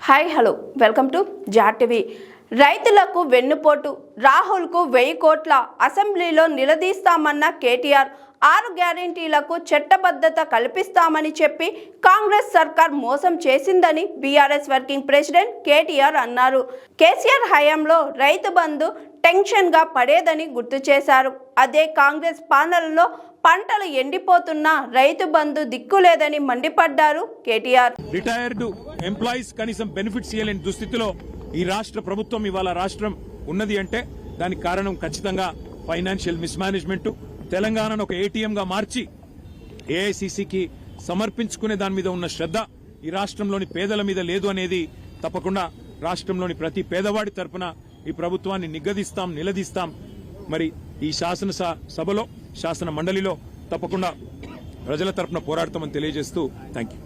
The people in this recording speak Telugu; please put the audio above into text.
హాయ్ హలో వెల్కమ్ టు జాటివి. రైతులకు వెన్నుపోటు, రాహుల్కు 1000 కోట్ల అసెంబ్లీలో నిలదీస్తామన్న కేటీఆర్, 6 గ్యారెంటీలకు చట్టబద్ధత కల్పిస్తామని చెప్పి కాంగ్రెస్ సర్కార్ మోసం చేసిందని బీఆర్ఎస్ వర్కింగ్ ప్రెసిడెంట్ కేటీఆర్ అన్నారు. కేసీఆర్ హయాంలో రైతు బంధు టెన్షన్గా పడేదని గుర్తు చేశారు. అదే కాంగ్రెస్ పాలనలో పంటలు ఎండిపోతున్నా రైతు బంధు దిక్కులేదని మండిపడ్డారు కేటీఆర్. రిటైర్డ్ ఎంప్లాయీస్ కనీసం బెనిఫిట్స్ ఇవ్వలేని దుస్థితిలో ఈ రాష్ట్ర ప్రభుత్వం ఇవాళ రాష్ట్రం ఉన్నది అంటే దానికి కారణం ఖచ్చితంగా ఫైనాన్షియల్ మిస్మేనేజ్మెంట్. తెలంగాణను ఒక ఏటీఎం గా మార్చి ఏఐసిసికి సమర్పించుకునే దాని మీద ఉన్న శ్రద్ధ ఈ రాష్ట్రంలోని పేదల మీద లేదు అనేది తప్పకుండా రాష్ట్రంలోని ప్రతి పేదవాడి తరపున ఈ ప్రభుత్వాన్ని నిలదీస్తాం. మరి ఈ శాసన మండలిలో తప్పకుండా ప్రజల తరపున పోరాడతామని తెలియజేస్తూ థ్యాంక్ యూ.